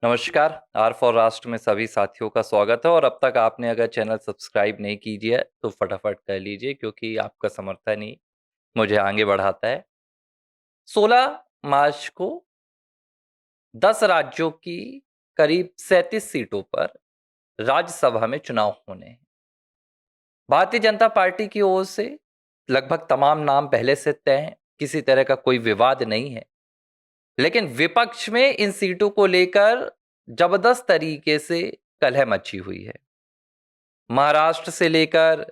नमस्कार। Are for राष्ट्र में सभी साथियों का स्वागत है और अब तक आपने अगर चैनल सब्सक्राइब नहीं कीजिए तो फटाफट कर लीजिए क्योंकि आपका समर्थन ही मुझे आगे बढ़ाता है। 16 मार्च को 10 राज्यों की करीब 37 सीटों पर राज्यसभा में चुनाव होने हैं। भारतीय जनता पार्टी की ओर से लगभग तमाम नाम पहले से तय हैं, किसी तरह का कोई विवाद नहीं है। लेकिन विपक्ष में इन सीटों को लेकर जबरदस्त तरीके से कलह मची हुई है। महाराष्ट्र से लेकर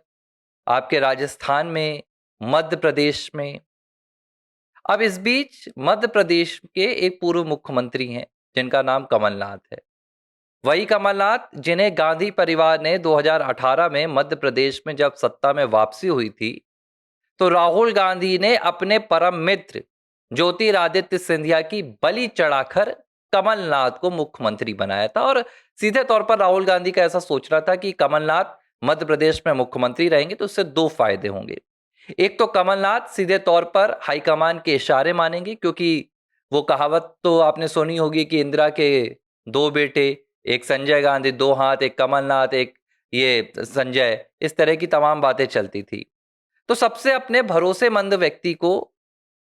आपके राजस्थान में, मध्य प्रदेश में। अब इस बीच मध्य प्रदेश के एक पूर्व मुख्यमंत्री हैं जिनका नाम कमलनाथ है। वही कमलनाथ जिन्हें गांधी परिवार ने 2018 में मध्य प्रदेश में जब सत्ता में वापसी हुई थी तो राहुल गांधी ने अपने परम मित्र ज्योतिरादित्य सिंधिया की बलि चढ़ाकर कमलनाथ को मुख्यमंत्री बनाया था। और सीधे तौर पर राहुल गांधी का ऐसा सोचना था कि कमलनाथ मध्य प्रदेश में मुख्यमंत्री रहेंगे तो उससे दो फायदे होंगे। एक तो कमलनाथ सीधे तौर पर हाईकमान के इशारे मानेंगे, क्योंकि वो कहावत तो आपने सुनी होगी कि इंदिरा के दो बेटे, एक संजय गांधी, दो हाथ, एक कमलनाथ, एक ये संजय, इस तरह की तमाम बातें चलती थी। तो सबसे अपने भरोसेमंद व्यक्ति को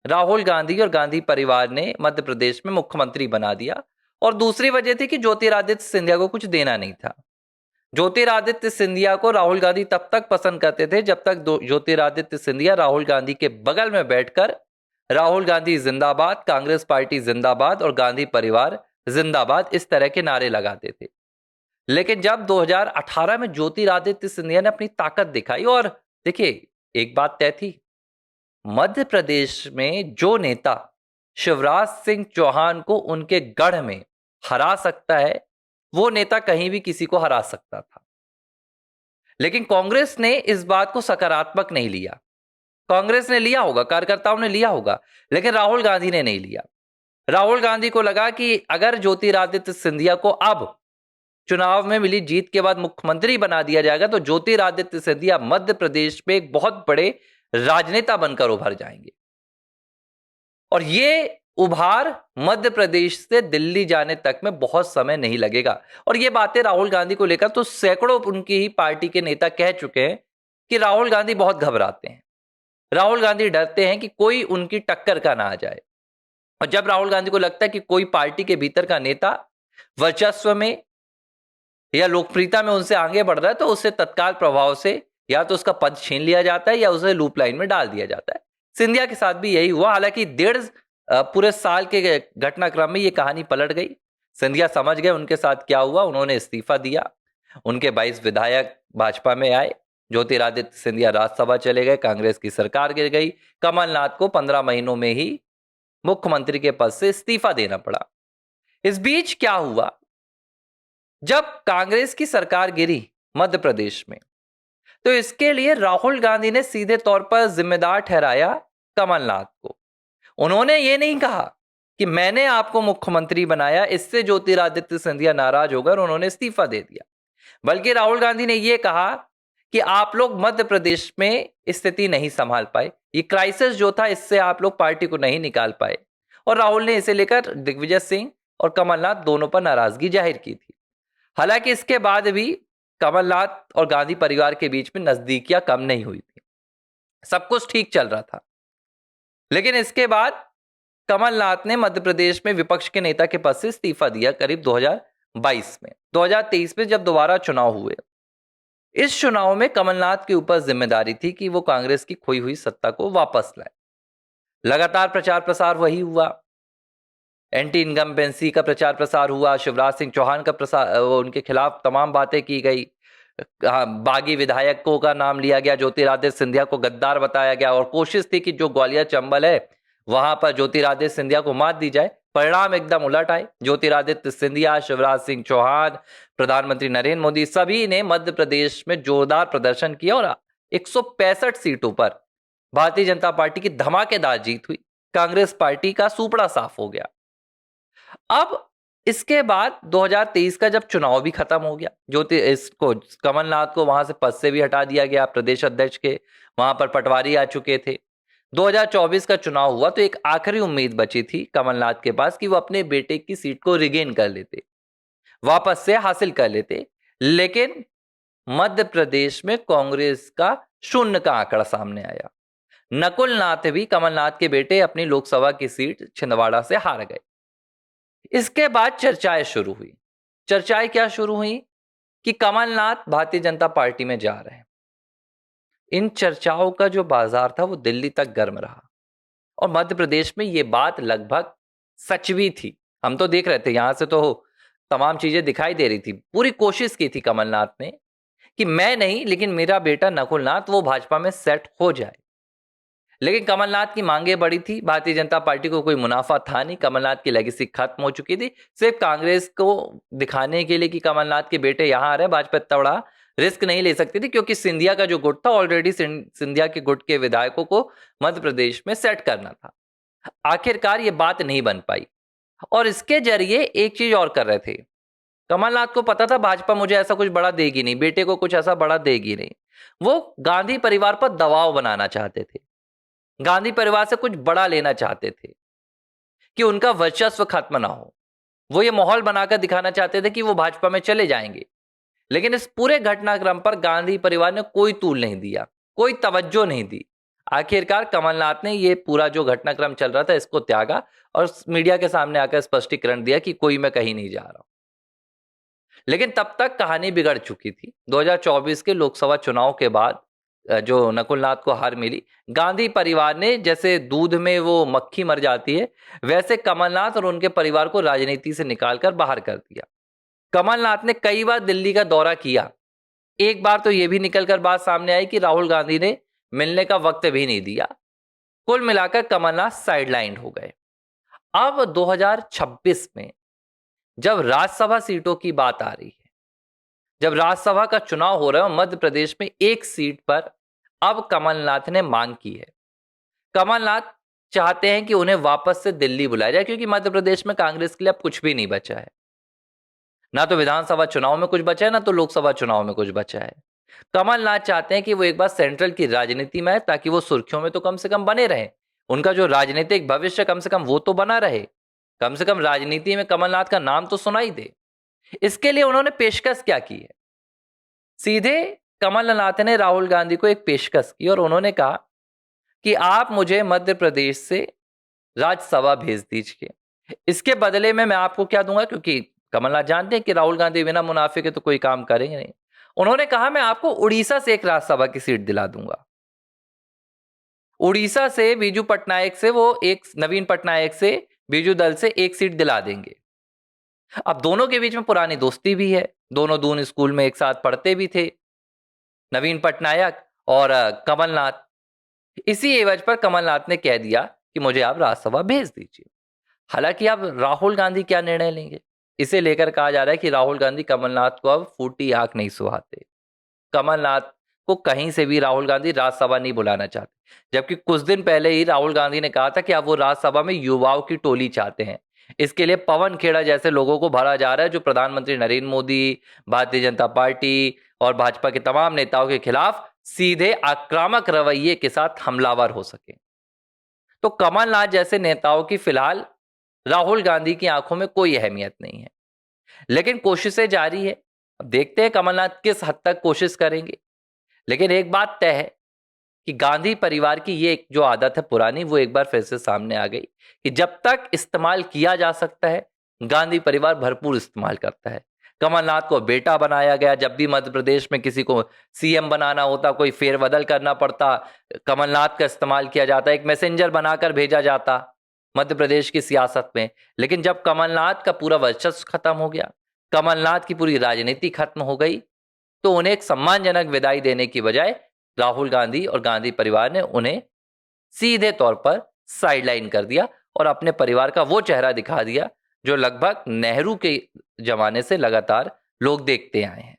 राहुल गांधी और गांधी परिवार ने मध्य प्रदेश में मुख्यमंत्री बना दिया। और दूसरी वजह थी कि ज्योतिरादित्य सिंधिया को कुछ देना नहीं था। ज्योतिरादित्य सिंधिया को राहुल गांधी तब तक पसंद करते थे जब तक ज्योतिरादित्य सिंधिया राहुल गांधी के बगल में बैठकर राहुल गांधी जिंदाबाद, कांग्रेस पार्टी जिंदाबाद और गांधी परिवार जिंदाबाद इस तरह के नारे लगाते थे। लेकिन जब 2018 में ज्योतिरादित्य सिंधिया ने अपनी ताकत दिखाई, और देखिए एक बात तय थी, मध्य प्रदेश में जो नेता शिवराज सिंह चौहान को उनके गढ़ में हरा सकता है वो नेता कहीं भी किसी को हरा सकता था। लेकिन कांग्रेस ने इस बात को सकारात्मक नहीं लिया। कांग्रेस ने लिया होगा, कार्यकर्ताओं ने लिया होगा, लेकिन राहुल गांधी ने नहीं लिया। राहुल गांधी को लगा कि अगर ज्योतिरादित्य सिंधिया को अब चुनाव में मिली जीत के बाद मुख्यमंत्री बना दिया जाएगा तो ज्योतिरादित्य सिंधिया मध्य प्रदेश में एक बहुत बड़े राजनेता बनकर उभर जाएंगे। और ये उभार मध्य प्रदेश से दिल्ली जाने तक में बहुत समय नहीं लगेगा। और ये बातें राहुल गांधी को लेकर तो सैकड़ों उनकी ही पार्टी के नेता कह चुके हैं कि राहुल गांधी बहुत घबराते हैं, राहुल गांधी डरते हैं कि कोई उनकी टक्कर का ना आ जाए। और जब राहुल गांधी को लगता है कि कोई पार्टी के भीतर का नेता वर्चस्व में या लोकप्रियता में उनसे आगे बढ़ रहा है तो उससे तत्काल प्रभाव से या तो उसका पद छीन लिया जाता है या उसे लूप लाइन में डाल दिया जाता है। सिंधिया के साथ भी यही हुआ। हालांकि पूरे साल के घटनाक्रम में ये कहानी पलट गई। सिंधिया समझ गए उनके साथ क्या हुआ, उन्होंने इस्तीफा दिया। उनके 22 विधायक भाजपा में आए, ज्योतिरादित्य सिंधिया राज्यसभा चले गए, कांग्रेस की सरकार गिर गई। कमलनाथ को 15 महीनों में ही मुख्यमंत्री के पद से इस्तीफा देना पड़ा। इस बीच क्या हुआ, जब कांग्रेस की सरकार गिरी मध्य प्रदेश में तो इसके लिए राहुल गांधी ने सीधे तौर पर जिम्मेदार ठहराया कमलनाथ को। उन्होंने ये नहीं कहा कि मैंने आपको मुख्यमंत्री बनाया, इससे ज्योतिरादित्य सिंधिया नाराज हो गए और उन्होंने इस्तीफा दे दिया। बल्कि राहुल गांधी ने यह कहा कि आप लोग मध्य प्रदेश में स्थिति नहीं संभाल पाए, ये क्राइसिस जो था इससे आप लोग पार्टी को नहीं निकाल पाए। और राहुल ने इसे लेकर दिग्विजय सिंह और कमलनाथ दोनों पर नाराजगी जाहिर की थी। हालांकि इसके बाद भी कमलनाथ और गांधी परिवार के बीच में नजदीकियां कम नहीं हुई थी, सब कुछ ठीक चल रहा था। लेकिन इसके बाद कमलनाथ ने मध्य प्रदेश में विपक्ष के नेता के पद से इस्तीफा दिया करीब 2022 में। 2023 में जब दोबारा चुनाव हुए, इस चुनाव में कमलनाथ के ऊपर जिम्मेदारी थी कि वो कांग्रेस की खोई हुई सत्ता को वापस लाए। लगातार प्रचार प्रसार वही हुआ, एंटी इनकम्बेंसी का प्रचार प्रसार हुआ, शिवराज सिंह चौहान का प्रसार, उनके खिलाफ तमाम बातें की गई। बागी विधायकों का नाम लिया गया, ज्योतिरादित्य सिंधिया को गद्दार बताया गया और कोशिश थी कि जो ग्वालियर चंबल है वहां पर ज्योतिरादित्य सिंधिया को मात दी जाए। परिणाम एकदम उलट आए। ज्योतिरादित्य सिंधिया, शिवराज सिंह चौहान, प्रधानमंत्री नरेंद्र मोदी सभी ने मध्य प्रदेश में जोरदार प्रदर्शन किया और 165 सीटों पर भारतीय जनता पार्टी की धमाकेदार जीत हुई। कांग्रेस पार्टी का सुपड़ा साफ हो गया। अब इसके बाद 2023 का जब चुनाव भी खत्म हो गया, इसको कमलनाथ को वहां से पद से भी हटा दिया गया, प्रदेश अध्यक्ष के वहां पर पटवारी आ चुके थे। 2024 का चुनाव हुआ तो एक आखिरी उम्मीद बची थी कमलनाथ के पास कि वो अपने बेटे की सीट को रिगेन कर लेते। वापस से हासिल कर लेते। लेकिन मध्य प्रदेश में कांग्रेस का शून्य का आंकड़ा सामने आया। नकुल नाथ भी, कमलनाथ के बेटे, अपनी लोकसभा की सीट छिंदवाड़ा से हार गए। इसके बाद चर्चाएं शुरू हुई। चर्चाएं क्या शुरू हुई कि कमलनाथ भारतीय जनता पार्टी में जा रहे हैं। इन चर्चाओं का जो बाजार था वो दिल्ली तक गर्म रहा और मध्य प्रदेश में ये बात लगभग सच भी थी। हम तो देख रहे थे, यहां से तो तमाम चीजें दिखाई दे रही थी। पूरी कोशिश की थी कमलनाथ ने कि मैं नहीं लेकिन मेरा बेटा नकुल नाथ वो भाजपा में सेट हो जाए। लेकिन कमलनाथ की मांगें बड़ी थी, भारतीय जनता पार्टी को कोई मुनाफा था नहीं, कमलनाथ की लेगेसी खत्म हो चुकी थी। सिर्फ कांग्रेस को दिखाने के लिए कि कमलनाथ के बेटे यहां आ रहे, भाजपा इतना बड़ा रिस्क नहीं ले सकती थी, क्योंकि सिंधिया का जो गुट था ऑलरेडी सिंधिया के गुट के विधायकों को मध्य प्रदेश में सेट करना था। आखिरकार ये बात नहीं बन पाई और इसके जरिए एक चीज और कर रहे थे। कमलनाथ को पता था भाजपा मुझे ऐसा कुछ बड़ा देगी नहीं, बेटे को कुछ ऐसा बड़ा देगी नहीं। वो गांधी परिवार पर दबाव बनाना चाहते थे, गांधी परिवार से कुछ बड़ा लेना चाहते थे कि उनका वर्चस्व खत्म ना हो। वो ये माहौल बनाकर दिखाना चाहते थे कि वो भाजपा में चले जाएंगे। लेकिन इस पूरे घटनाक्रम पर गांधी परिवार ने कोई तूल नहीं दिया, कोई तवज्जो नहीं दी। आखिरकार कमलनाथ ने ये पूरा जो घटनाक्रम चल रहा था इसको त्यागा और मीडिया के सामने आकर स्पष्टीकरण दिया कि कोई मैं कहीं नहीं जा रहा हूं। लेकिन तब तक कहानी बिगड़ चुकी थी। 2024 के लोकसभा चुनाव के बाद जो नकुलनाथ को हार मिली, गांधी परिवार ने, जैसे दूध में वो मक्खी मर जाती है, वैसे कमलनाथ और उनके परिवार को राजनीति से निकालकर बाहर कर दिया। कमलनाथ ने कई बार दिल्ली का दौरा किया। एक बार तो यह भी निकलकर बात सामने आई कि राहुल गांधी ने मिलने का वक्त भी नहीं दिया। कुल मिलाकर कमलनाथ साइडलाइन हो गए। अब 2026 में जब राज्यसभा सीटों की बात आ रही है, जब राज्यसभा का चुनाव हो रहा है, मध्य प्रदेश में एक सीट पर अब कमलनाथ ने मांग की है। कमलनाथ चाहते हैं कि उन्हें वापस से दिल्ली बुलाया जाए, क्योंकि मध्य प्रदेश में कांग्रेस के लिए अब कुछ भी नहीं बचा है। ना तो विधानसभा चुनाव में कुछ बचा है, ना तो लोकसभा चुनाव में कुछ बचा है। कमलनाथ चाहते हैं कि वो एक बार सेंट्रल की राजनीति में आए, ताकि वो सुर्खियों में तो कम से कम बने रहे। उनका जो राजनीतिक भविष्य कम से कम वो तो बना रहे, कम से कम राजनीति में कमलनाथ का नाम तो सुनाई दे। इसके लिए उन्होंने पेशकश क्या की है? सीधे कमलनाथ ने राहुल गांधी को एक पेशकश की और उन्होंने कहा कि आप मुझे मध्य प्रदेश से राज्यसभा भेज दीजिए। इसके बदले में मैं आपको क्या दूंगा, क्योंकि कमलनाथ जानते हैं कि राहुल गांधी बिना मुनाफे के तो कोई काम करेंगे नहीं। उन्होंने कहा मैं आपको उड़ीसा से एक राज्यसभा की सीट दिला दूंगा। उड़ीसा से बीजू पटनायक से, वो एक नवीन पटनायक से बीजू दल से एक सीट दिला देंगे। अब दोनों के बीच में पुरानी दोस्ती भी है, दोनों दून स्कूल में एक साथ पढ़ते भी थे, नवीन पटनायक और कमलनाथ। इसी एवज पर कमलनाथ ने कह दिया कि मुझे आप राज्यसभा भेज दीजिए। हालांकि अब राहुल गांधी क्या निर्णय लेंगे, इसे लेकर कहा जा रहा है कि राहुल गांधी कमलनाथ को अब फूटी आंख नहीं सुहाते। कमलनाथ को कहीं से भी राहुल गांधी राज्यसभा नहीं बुलाना चाहते, जबकि कुछ दिन पहले ही राहुल गांधी ने कहा था कि अब वो राज्यसभा में युवाओं की टोली चाहते हैं। इसके लिए पवन खेड़ा जैसे लोगों को भरा जा रहा है, जो प्रधानमंत्री नरेंद्र मोदी, भारतीय जनता पार्टी और भाजपा के तमाम नेताओं के खिलाफ सीधे आक्रामक रवैये के साथ हमलावर हो सके। तो कमलनाथ जैसे नेताओं की फिलहाल राहुल गांधी की आंखों में कोई अहमियत नहीं है, लेकिन कोशिशें जारी है। अब देखते हैं कमलनाथ किस हद तक कोशिश करेंगे। लेकिन एक बात तय है कि गांधी परिवार की ये जो आदत है पुरानी, वो एक बार फिर से सामने आ गई कि जब तक इस्तेमाल किया जा सकता है, गांधी परिवार भरपूर इस्तेमाल करता है। कमलनाथ को बेटा बनाया गया, जब भी मध्य प्रदेश में किसी को सीएम बनाना होता, कोई फेरबदल करना पड़ता, कमलनाथ का इस्तेमाल किया जाता, एक मैसेंजर बनाकर भेजा जाता मध्य प्रदेश की सियासत में। लेकिन जब कमलनाथ का पूरा वर्चस्व खत्म हो गया, कमलनाथ की पूरी राजनीति खत्म हो गई, तो उन्हें एक सम्मानजनक विदाई देने की बजाय राहुल गांधी और गांधी परिवार ने उन्हें सीधे तौर पर साइडलाइन कर दिया और अपने परिवार का वो चेहरा दिखा दिया जो लगभग नेहरू के जमाने से लगातार लोग देखते आए हैं।